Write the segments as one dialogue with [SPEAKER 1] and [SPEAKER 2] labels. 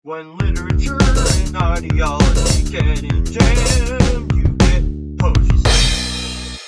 [SPEAKER 1] When literature and ideology get in jam, you get poetry slam.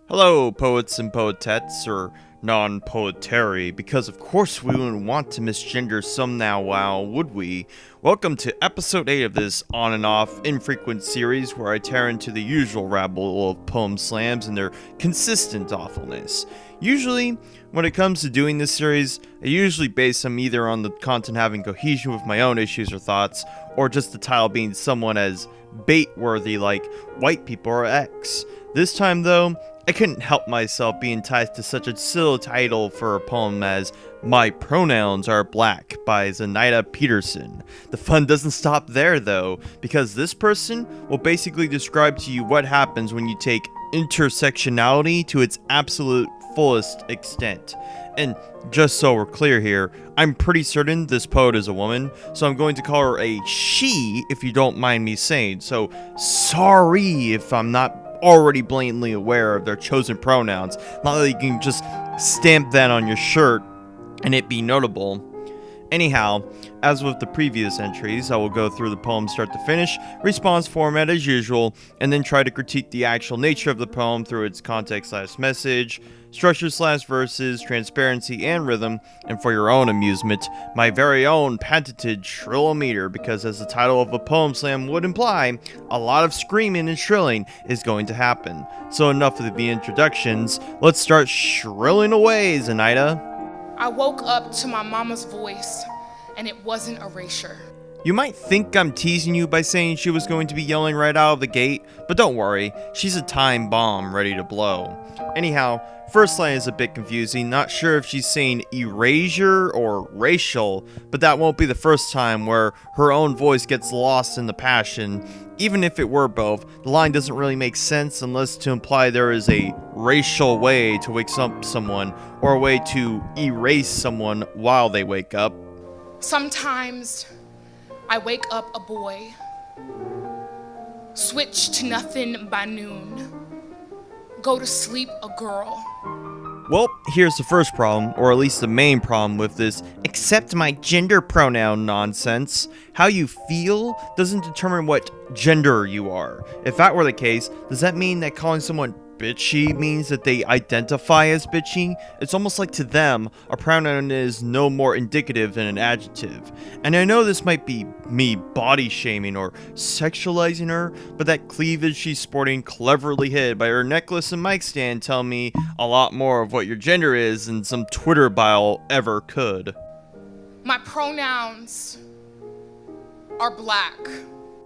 [SPEAKER 2] Hello, poets and poetettes, or non-poetary, because of course we wouldn't want to misgender some now, wow, would we? Welcome to episode 8 of this on and off infrequent series where I tear into the usual rabble of poem slams and their consistent awfulness. Usually, when it comes to doing this series, I usually base them either on the content having cohesion with my own issues or thoughts, or just the title being someone as bait-worthy like white people or X. This time though, I couldn't help myself being tied to such a silly title for a poem as My Pronouns Are Black by Zenaida Peterson. The fun doesn't stop there though, because this person will basically describe to you what happens when you take intersectionality to its absolute fullest extent. And just so we're clear here, I'm pretty certain this poet is a woman, so I'm going to call her a she if you don't mind me saying. So sorry if I'm not already blatantly aware of their chosen pronouns. Not that you can just stamp that on your shirt and it be notable. Anyhow, as with the previous entries, I will go through the poem start to finish, response format as usual, and then try to critique the actual nature of the poem through its context/message, structure/verses, transparency, and rhythm, and for your own amusement, my very own patented shrillometer, because as the title of a poem slam would imply, a lot of screaming and shrilling is going to happen. So enough of the introductions, let's start shrilling away, Zenaida.
[SPEAKER 3] I woke up to my mama's voice, and it wasn't erasure.
[SPEAKER 2] You might think I'm teasing you by saying she was going to be yelling right out of the gate, but don't worry, she's a time bomb ready to blow. Anyhow, first line is a bit confusing, not sure if she's saying erasure or racial, but that won't be the first time where her own voice gets lost in the passion. Even if it were both, the line doesn't really make sense unless to imply there is a racial way to wake up someone, or a way to erase someone while they wake up.
[SPEAKER 3] Sometimes I wake up a boy, switch to nothing by noon, go to sleep a girl.
[SPEAKER 2] Well, here's the first problem, or at least the main problem with this accept my gender pronoun nonsense. How you feel doesn't determine what gender you are. If that were the case, does that mean that calling someone bitchy means that they identify as bitchy? It's almost like to them, a pronoun is no more indicative than an adjective. And I know this might be me body shaming or sexualizing her, but that cleavage she's sporting cleverly hid by her necklace and mic stand tell me a lot more of what your gender is than some Twitter bio ever could.
[SPEAKER 3] My pronouns are black.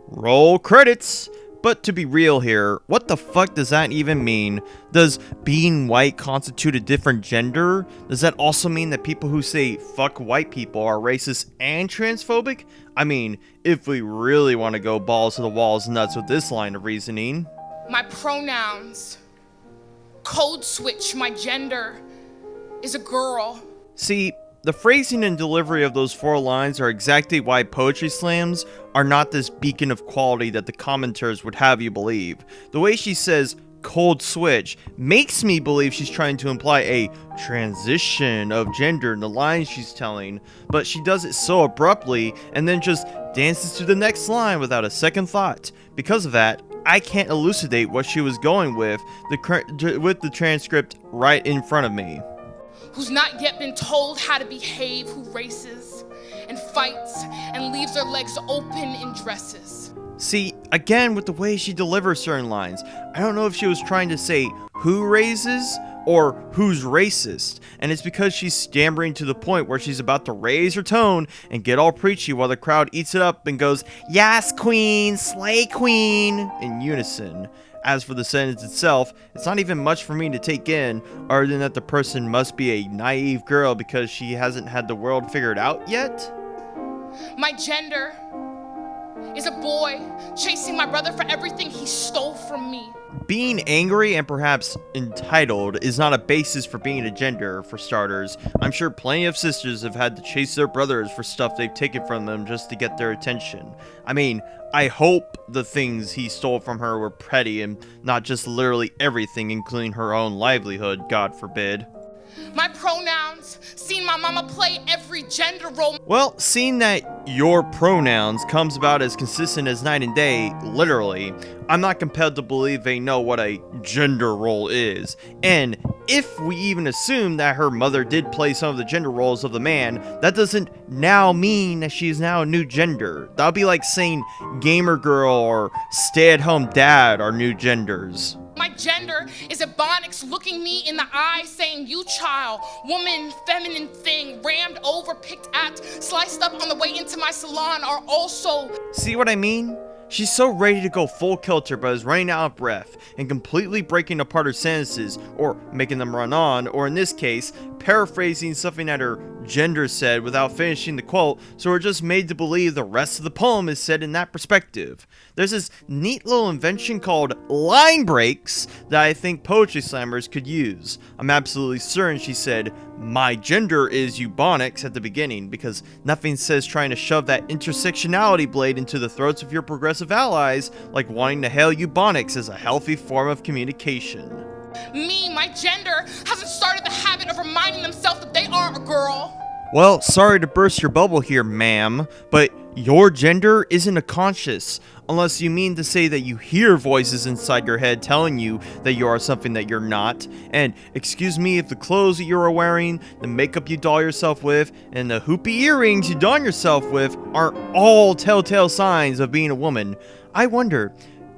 [SPEAKER 2] Roll credits! But to be real here, what the fuck does that even mean? Does being white constitute a different gender? Does that also mean that people who say fuck white people are racist and transphobic? I mean, if we really want to go balls to the walls nuts with this line of reasoning.
[SPEAKER 3] My pronouns code switch my gender is a girl.
[SPEAKER 2] See, the phrasing and delivery of those 4 lines are exactly why poetry slams are not this beacon of quality that the commenters would have you believe. The way she says cold switch makes me believe she's trying to imply a transition of gender in the lines she's telling, but she does it so abruptly and then just dances to the next line without a second thought. Because of that, I can't elucidate what she was going with the transcript right in front of me.
[SPEAKER 3] Who's not yet been told how to behave, who races and fights and leaves their legs open in dresses.
[SPEAKER 2] See, again with the way she delivers certain lines, I don't know if she was trying to say who raises or who's racist, and it's because she's stammering to the point where she's about to raise her tone and get all preachy while the crowd eats it up and goes, "Yes, queen, slay queen," in unison. As for the sentence itself, it's not even much for me to take in, other than that the person must be a naive girl because she hasn't had the world figured out yet.
[SPEAKER 3] My gender is a boy chasing my brother for everything he stole from me.
[SPEAKER 2] Being angry and perhaps entitled is not a basis for being a gender, for starters. I'm sure plenty of sisters have had to chase their brothers for stuff they've taken from them just to get their attention. I mean, I hope the things he stole from her were petty and not just literally everything, including her own livelihood, God forbid.
[SPEAKER 3] My pronouns, seen my mama play every gender role.
[SPEAKER 2] Well, seeing that your pronouns comes about as consistent as night and day, literally, I'm not compelled to believe they know what a gender role is. And if we even assume that her mother did play some of the gender roles of the man, that doesn't now mean that she is now a new gender. That would be like saying gamer girl or stay-at-home dad are new genders.
[SPEAKER 3] My gender is Ebonics looking me in the eye saying, you child, woman, feminine thing, rammed over, picked at, sliced up on the way into my salon are also...
[SPEAKER 2] See what I mean? She's so ready to go full kilter but is running out of breath and completely breaking apart her sentences or making them run on, or in this case, paraphrasing something that her gender said without finishing the quote, so we're just made to believe the rest of the poem is said in that perspective. There's this neat little invention called line breaks that I think poetry slammers could use. I'm absolutely certain she said, my gender is Ebonics at the beginning, because nothing says trying to shove that intersectionality blade into the throats of your progressive allies like wanting to hail Ebonics as a healthy form of communication.
[SPEAKER 3] Me, my gender, hasn't started the habit of reminding themselves that they are a girl.
[SPEAKER 2] Well, sorry to burst your bubble here, ma'am, but your gender isn't a conscious, unless you mean to say that you hear voices inside your head telling you that you are something that you're not. And excuse me if the clothes that you are wearing, the makeup you doll yourself with, and the hoopy earrings you don yourself with aren't all telltale signs of being a woman. I wonder,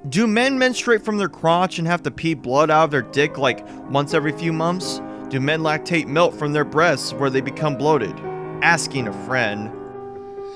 [SPEAKER 2] do men menstruate from their crotch and have to pee blood out of their dick like once every few months? Do men lactate milk from their breasts where they become bloated? Asking a friend.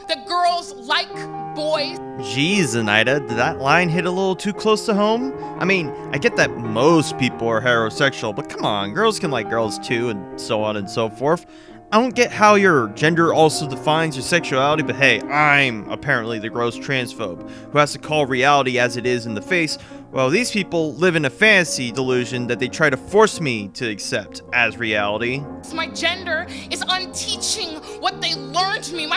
[SPEAKER 3] That girls like boys.
[SPEAKER 2] Geez, Zenaida, did that line hit a little too close to home? I mean, I get that most people are heterosexual, but come on, girls can like girls too, and so on and so forth. I don't get how your gender also defines your sexuality, but hey, I'm apparently the gross transphobe who has to call reality as it is in the face, while these people live in a fantasy delusion that they try to force me to accept as reality.
[SPEAKER 3] My gender is unteaching what they learned me.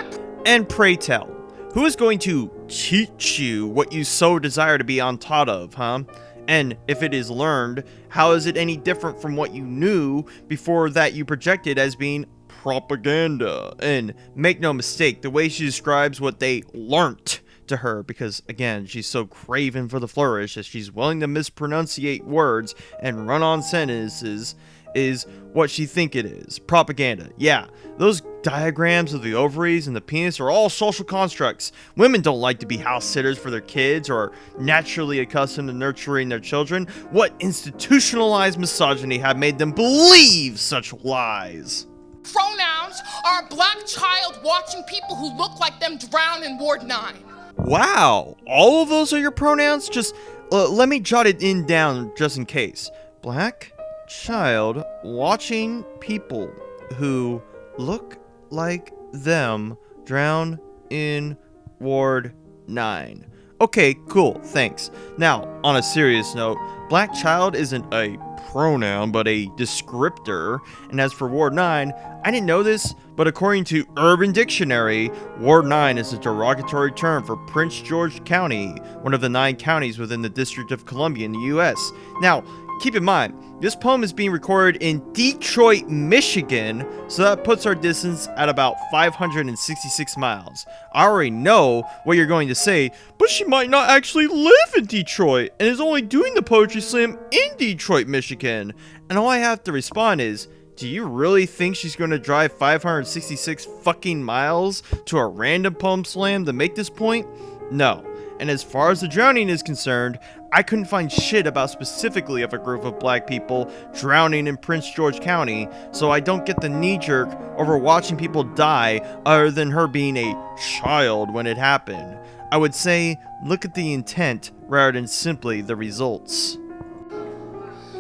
[SPEAKER 2] And pray tell, who is going to teach you what you so desire to be on top of, huh? And if it is learned, how is it any different from what you knew before that you projected as being propaganda? And make no mistake, the way she describes what they learnt to her, because again, she's so craven for the flourish that she's willing to mispronunciate words and run on sentences, is what she think it is. Propaganda. Yeah, those diagrams of the ovaries and the penis are all social constructs. Women don't like to be house sitters for their kids or are naturally accustomed to nurturing their children. What institutionalized misogyny have made them believe such lies?
[SPEAKER 3] Pronouns are a black child watching people who look like them drown in Ward 9.
[SPEAKER 2] Wow, all of those are your pronouns? Just let me jot it in down just in case. Black child watching people who look like them drown in Ward 9. Okay, cool, thanks. Now, on a serious note, black child isn't a pronoun, but a descriptor. And as for Ward 9, I didn't know this, but according to Urban Dictionary, Ward 9 is a derogatory term for Prince George County, one of the 9 counties within the District of Columbia in the US. Now, keep in mind, this poem is being recorded in Detroit, Michigan, so that puts our distance at about 566 miles. I already know what you're going to say, but she might not actually live in Detroit and is only doing the poetry slam in Detroit, Michigan. And all I have to respond is, do you really think she's going to drive 566 fucking miles to a random poem slam to make this point? No. And as far as the drowning is concerned, I couldn't find shit about specifically of a group of black people drowning in Prince George County, so I don't get the knee-jerk over watching people die other than her being a child when it happened. I would say, look at the intent rather than simply the results.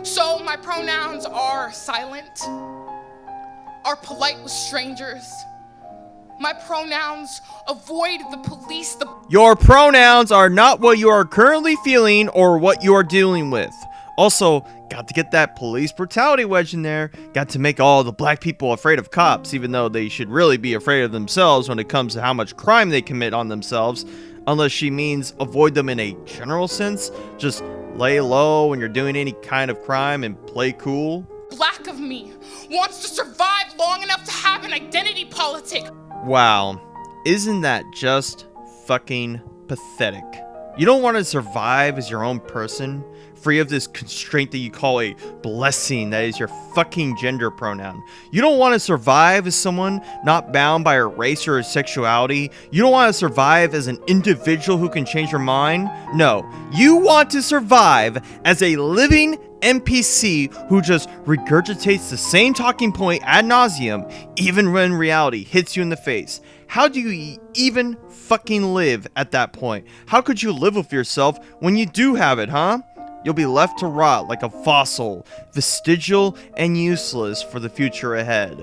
[SPEAKER 3] So my pronouns are silent, are polite with strangers. My pronouns avoid the police.
[SPEAKER 2] Your pronouns are not what you are currently feeling or what you are dealing with. Also, got to get that police brutality wedge in there. Got to make all the black people afraid of cops, even though they should really be afraid of themselves when it comes to how much crime they commit on themselves. Unless she means avoid them in a general sense. Just lay low when you're doing any kind of crime and play cool.
[SPEAKER 3] Black of me wants to survive long enough to have an identity politic.
[SPEAKER 2] Wow, isn't that just fucking pathetic? You don't want to survive as your own person, free of this constraint that you call a blessing that is your fucking gender pronoun. You don't want to survive as someone not bound by her race or her sexuality. You don't want to survive as an individual who can change your mind. No, you want to survive as a living NPC who just regurgitates the same talking point ad nauseum, even when reality hits you in the face. How do you even fucking live at that point? How could you live with yourself when you do have it, huh? You'll be left to rot like a fossil, vestigial and useless for the future ahead.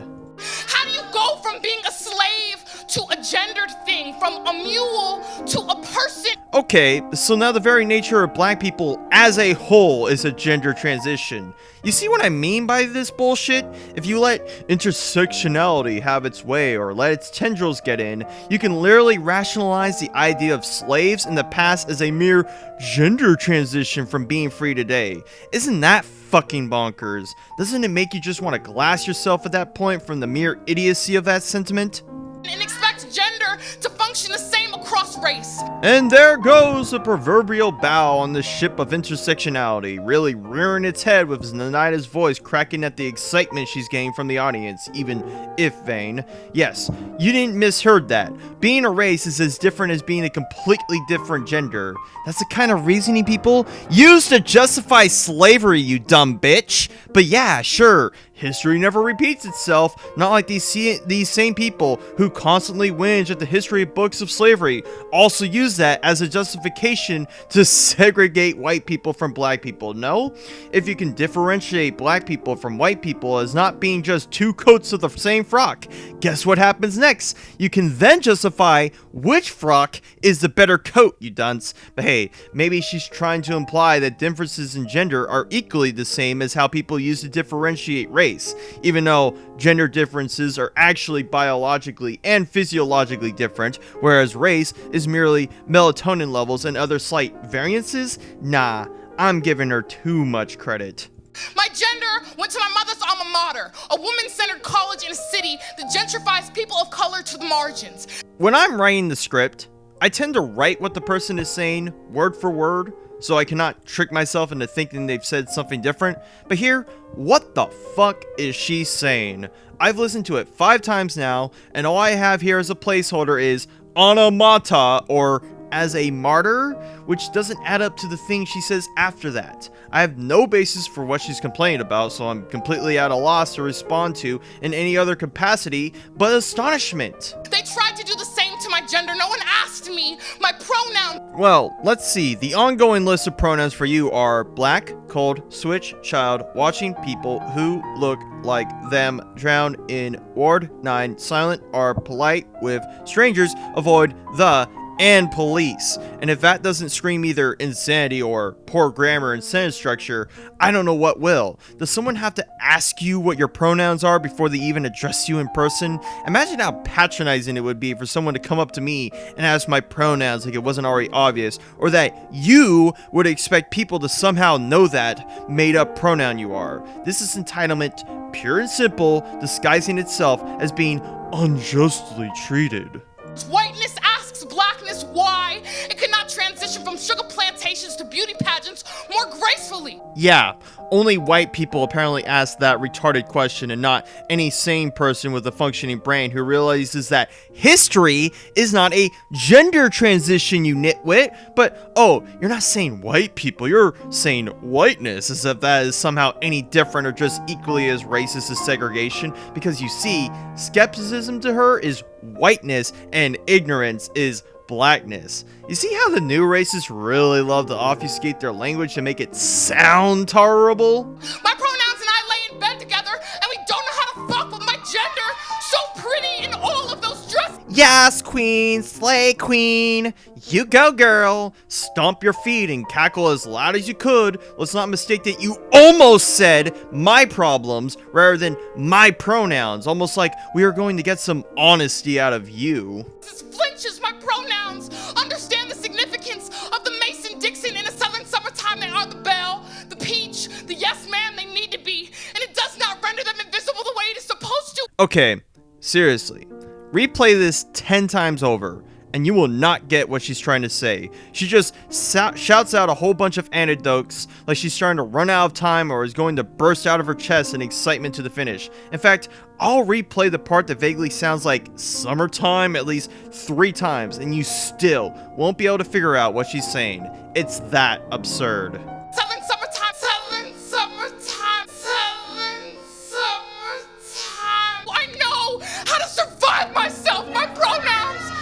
[SPEAKER 3] How do you go from being a slave to a gendered thing, from a mule to a person?
[SPEAKER 2] Okay, so now the very nature of black people as a whole is a gender transition. You see what I mean by this bullshit? If you let intersectionality have its way or let its tendrils get in, you can literally rationalize the idea of slaves in the past as a mere gender transition from being free today. Isn't that fucking bonkers? Doesn't it make you just want to glass yourself at that point from the mere idiocy of that sentiment?
[SPEAKER 3] And expect gender to function the same across race.
[SPEAKER 2] And there goes the proverbial bow on the ship of intersectionality, really rearing its head with Zenaida's voice cracking at the excitement she's getting from the audience, even if vain. Yes, you didn't misheard that. Being a race is as different as being a completely different gender. That's the kind of reasoning people use to justify slavery, you dumb bitch. But yeah, sure, history never repeats itself, not like these same people who constantly whinge at the history books of slavery also use that as a justification to segregate white people from black people. No, if you can differentiate black people from white people as not being just two coats of the same frock, guess what happens next? You can then justify which frock is the better coat, you dunce. But hey, maybe she's trying to imply that differences in gender are equally the same as how people use to differentiate race, even though gender differences are actually biologically and physiologically different, whereas race is merely melatonin levels and other slight variances. Nah, I'm giving her too much credit.
[SPEAKER 3] My gender went to my mother's alma mater, a woman-centered college in a city that gentrifies people of color to the margins.
[SPEAKER 2] When I'm writing the script, I tend to write what the person is saying word for word, so I cannot trick myself into thinking they've said something different. But here, what the fuck is she saying? I've listened to it 5 times now, and all I have here as a placeholder is onomata, or as a martyr, which doesn't add up to the thing she says after that. I have no basis for what she's complaining about, so I'm completely at a loss to respond to in any other capacity but astonishment.
[SPEAKER 3] They tried to do the same to my gender. No one asked me. My pronoun.
[SPEAKER 2] Well, let's see. The ongoing list of pronouns for you are black, cold, switch, child, watching people who look like them, drown in Ward 9, silent, are polite with strangers, avoid the, and police. And if that doesn't scream either insanity or poor grammar and sentence structure, I don't know what will. Does someone have to ask you what your pronouns are before they even address you in person? Imagine how patronizing it would be for someone to come up to me and ask my pronouns like it wasn't already obvious, or that you would expect people to somehow know that made up pronoun you are. This is entitlement, pure and simple, disguising itself as being unjustly treated.
[SPEAKER 3] Whiteness asks blackness why it could not transition from sugar plantations to beauty pageants more gracefully.
[SPEAKER 2] Yeah, only white people apparently ask that retarded question, and not any sane person with a functioning brain who realizes that history is not a gender transition, you nitwit. But, oh, you're not saying white people, you're saying whiteness, as if that is somehow any different or just equally as racist as segregation. Because you see, skepticism to her is whiteness and ignorance is blackness. You see how the new racists really love to obfuscate their language to make it sound tolerable?
[SPEAKER 3] My pronouns and I lay in bed together, and we don't know how to fuck with my gender. So pretty in all of those dresses.
[SPEAKER 2] Yes, queen, slay queen. You go, girl. Stomp your feet and cackle as loud as you could. Let's not mistake that you almost said my problems rather than my pronouns. Almost like we are going to get some honesty out of you.
[SPEAKER 3] This flinches my pronouns. Understand the significance of the Mason-Dixon in a southern summertime. They are the belle, the peach, the yes ma'am they need to be. And it does not render them invisible the way
[SPEAKER 2] Okay, seriously. Replay this 10 times over, and you will not get what she's trying to say. She just shouts out a whole bunch of anecdotes like she's trying to run out of time or is going to burst out of her chest in excitement to the finish. In fact, I'll replay the part that vaguely sounds like summertime at least 3 times, and you still won't be able to figure out what she's saying. It's that absurd.
[SPEAKER 3] Southern summertime, southern summertime, southern summertime. I know how to survive myself, my pronouns.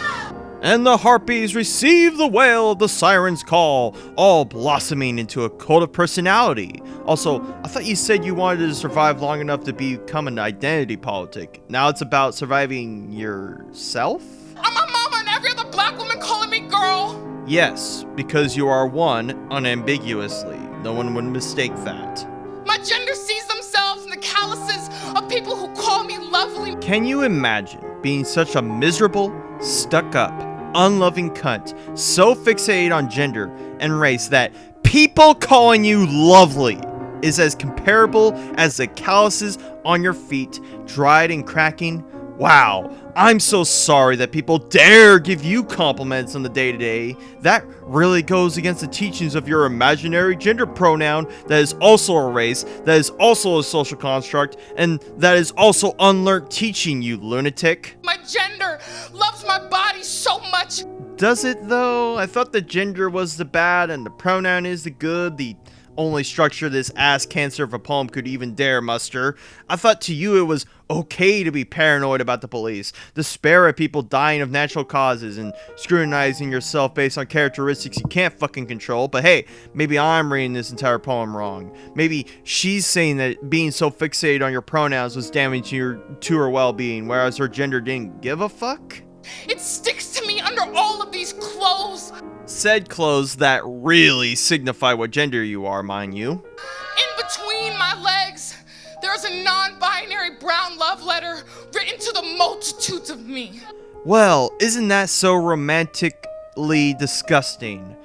[SPEAKER 2] And the harpies receive the wail of the siren's call, all blossoming into a cult of personality. Also, I thought you said you wanted to survive long enough to become an identity politic. Now it's about surviving yourself?
[SPEAKER 3] I'm my mama and every other black woman calling me girl.
[SPEAKER 2] Yes, because you are one unambiguously. No one would mistake that.
[SPEAKER 3] My gender sees themselves in the calluses of people who call me lovely.
[SPEAKER 2] Can you imagine being such a miserable, stuck-up, unloving cunt, so fixated on gender and race that people calling you lovely is as comparable as the calluses on your feet, dried and cracking? Wow, I'm so sorry that people dare give you compliments on the day-to-day. That really goes against the teachings of your imaginary gender pronoun that is also a race, that is also a social construct, and that is also unlearned teaching, you lunatic.
[SPEAKER 3] My gender loves my body so much.
[SPEAKER 2] Does it though? I thought the gender was the bad and the pronoun is the good, the only structure this ass cancer of a poem could even dare muster. I thought to you it was okay to be paranoid about the police, despair at people dying of natural causes, and scrutinizing yourself based on characteristics you can't fucking control. But hey, maybe I'm reading this entire poem wrong. Maybe she's saying that being so fixated on your pronouns was damaging to her well-being, whereas her gender didn't give a fuck?
[SPEAKER 3] It sticks to me under all of these clothes.
[SPEAKER 2] Said clothes that really signify what gender you are, mind you.
[SPEAKER 3] In between my legs, there's a non-binary brown love letter written to the multitudes of me.
[SPEAKER 2] Well, isn't that so romantically disgusting?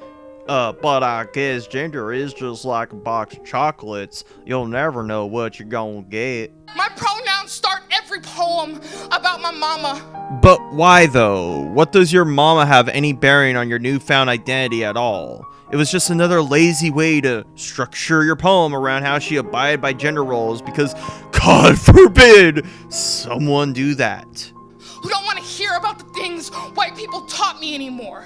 [SPEAKER 2] But I guess gender is just like a box of chocolates. You'll never know what you're gonna get.
[SPEAKER 3] My pronouns start every poem about my mama.
[SPEAKER 2] But why though? What does your mama have any bearing on your newfound identity at all? It was just another lazy way to structure your poem around how she abided by gender roles because, God forbid, someone do that.
[SPEAKER 3] Who don't want to hear about the things white people taught me anymore.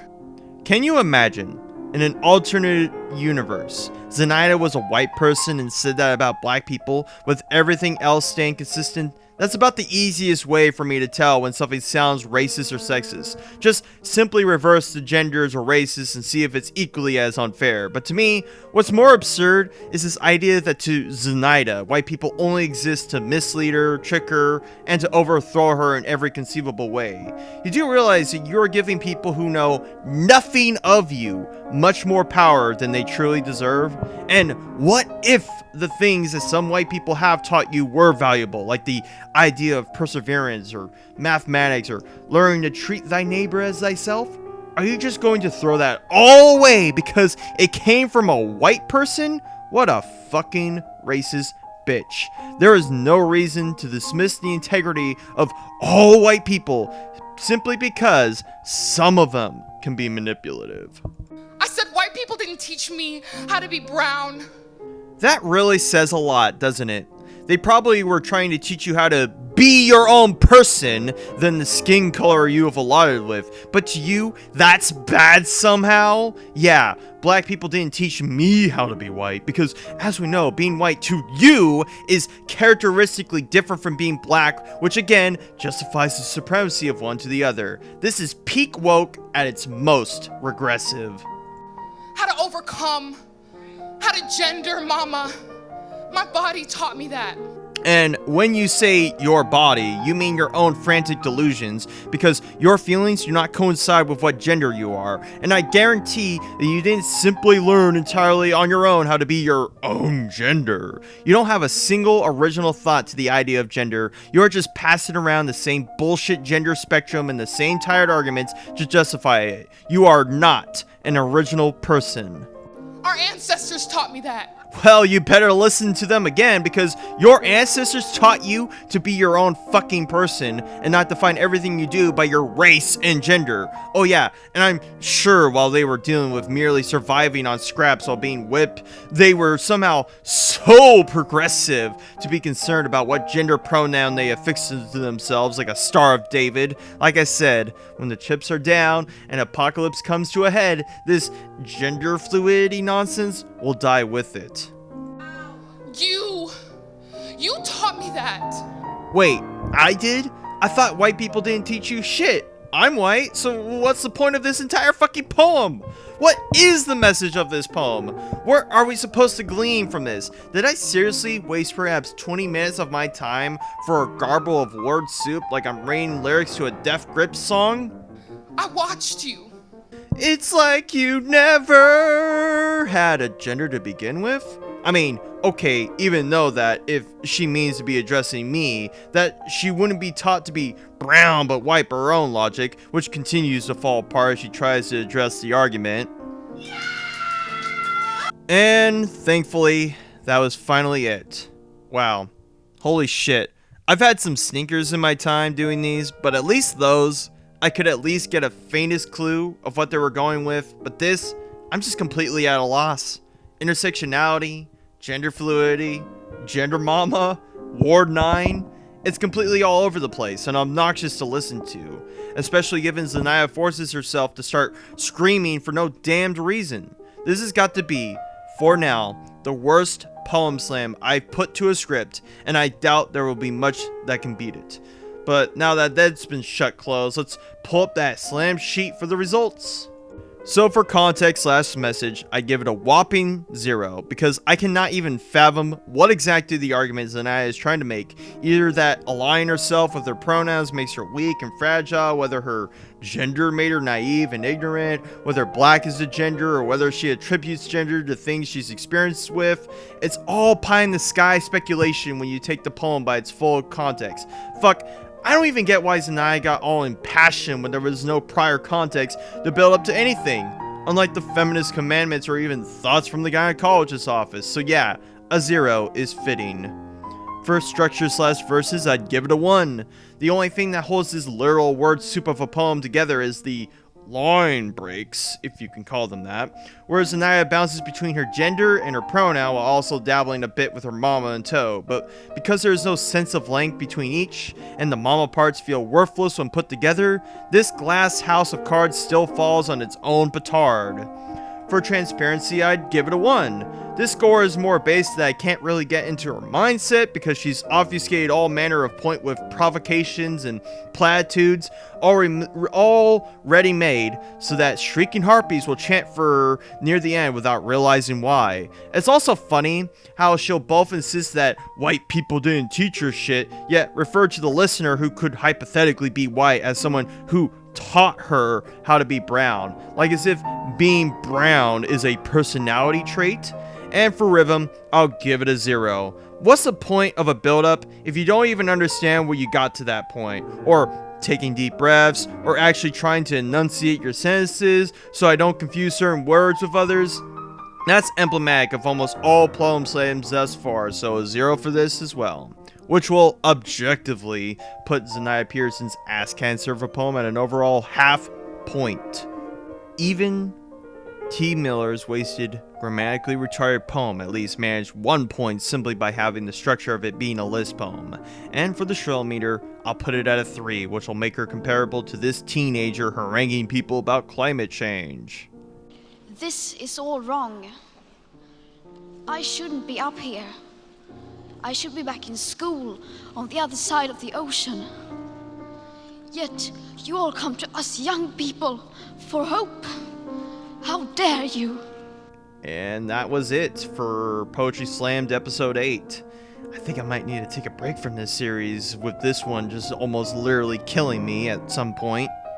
[SPEAKER 2] Can you imagine, in an alternate universe, Zenaida was a white person and said that about black people, with everything else staying consistent? That's about the easiest way for me to tell when something sounds racist or sexist. Just simply reverse the genders or races and see if it's equally as unfair. But to me, what's more absurd is this idea that to Zenaida, white people only exist to mislead her, trick her, and to overthrow her in every conceivable way. You do realize that you're giving people who know nothing of you much more power than they truly deserve? And what if the things that some white people have taught you were valuable, like the idea of perseverance or mathematics or learning to treat thy neighbor as thyself? Are you just going to throw that all away because it came from a white person? What a fucking racist bitch. There is no reason to dismiss the integrity of all white people simply because some of them can be manipulative.
[SPEAKER 3] I said white people didn't teach me how to be brown.
[SPEAKER 2] That really says a lot, doesn't it? They probably were trying to teach you how to be your own person than the skin color you have allotted with. But to you, that's bad somehow? Yeah, black people didn't teach me how to be white because, as we know, being white to you is characteristically different from being black, which again justifies the supremacy of one to the other. This is peak woke at its most regressive.
[SPEAKER 3] How to overcome, how to gender mama. My body taught me that.
[SPEAKER 2] And when you say your body, you mean your own frantic delusions, because your feelings do not coincide with what gender you are. And I guarantee that you didn't simply learn entirely on your own how to be your own gender. You don't have a single original thought to the idea of gender. You're just passing around the same bullshit gender spectrum and the same tired arguments to justify it. You are not an original person.
[SPEAKER 3] Our ancestors taught me that.
[SPEAKER 2] well, you better listen to them again, because your ancestors taught you to be your own fucking person and not define everything you do by your race and gender. Oh yeah, and I'm sure while they were dealing with merely surviving on scraps while being whipped, they were somehow so progressive to be concerned about what gender pronoun they affixed to themselves, like a Star of David. Like I said, when the chips are down and apocalypse comes to a head, this gender fluidity nonsense will die with it.
[SPEAKER 3] You taught me that.
[SPEAKER 2] Wait, I did? I thought white people didn't teach you shit. I'm white, so what's the point of this entire fucking poem? What is the message of this poem? What are we supposed to glean from this? Did I seriously waste perhaps 20 minutes of my time for a garble of word soup like I'm reading lyrics to a Def Grips song?
[SPEAKER 3] I watched you.
[SPEAKER 2] It's like you never had a gender to begin with? I mean, okay, even though that if she means to be addressing me, that she wouldn't be taught to be brown but white by her own logic, which continues to fall apart as she tries to address the argument. And thankfully, that was finally it. Wow. Holy shit. I've had some sneakers in my time doing these, but at least those, I could at least get a faintest clue of what they were going with, but this, I'm just completely at a loss. Intersectionality, gender fluidity, gender mama, Ward 9, it's completely all over the place and obnoxious to listen to, especially given Zenaida forces herself to start screaming for no damned reason. This has got to be, for now, the worst poem slam I've put to a script, and I doubt there will be much that can beat it. But now that that's been shut closed, let's pull up that slam sheet for the results. So for context / message, I give it a whopping 0, because I cannot even fathom what exactly the argument Zenaida is trying to make. Either that aligning herself with her pronouns makes her weak and fragile, whether her gender made her naive and ignorant, whether black is a gender, or whether she attributes gender to things she's experienced with. It's all pie in the sky speculation when you take the poem by its full context. Fuck, I don't even get why Zenaida got all impassioned when there was no prior context to build up to anything, unlike the feminist commandments or even thoughts from the gynecologist's office. So yeah, a 0 is fitting. For structure / verses, I'd give it a 1. The only thing that holds this literal word soup of a poem together is the line breaks, if you can call them that, whereas Zenaida bounces between her gender and her pronoun while also dabbling a bit with her mama in tow. But because there is no sense of length between each, and the mama parts feel worthless when put together, this glass house of cards still falls on its own petard. For transparency, I'd give it a 1. This score is more based that I can't really get into her mindset because she's obfuscated all manner of point with provocations and platitudes already made so that shrieking harpies will chant for her near the end without realizing why. It's also funny how she'll both insist that white people didn't teach her shit, yet refer to the listener who could hypothetically be white as someone who taught her how to be brown, like as if being brown is a personality trait. And for rhythm, I'll give it a 0. What's the point of a build-up if you don't even understand where you got to that point, or taking deep breaths, or actually trying to enunciate your sentences so I don't confuse certain words with others? That's emblematic of almost all poem slams thus far, so a 0 for this as well, which will objectively put Zenaida Peterson's ass cancer of a poem at an overall half point. Even T. Miller's wasted, grammatically retarded poem at least managed 1 point simply by having the structure of it being a list poem. And for the shrill meter, I'll put it at a 3, which will make her comparable to this teenager haranguing people about climate change.
[SPEAKER 4] This is all wrong. I shouldn't be up here. I should be back in school on the other side of the ocean. Yet you all come to us young people for hope. How dare you?
[SPEAKER 2] And that was it for Poetry Slammed episode 8. I think I might need to take a break from this series, with this one just almost literally killing me at some point.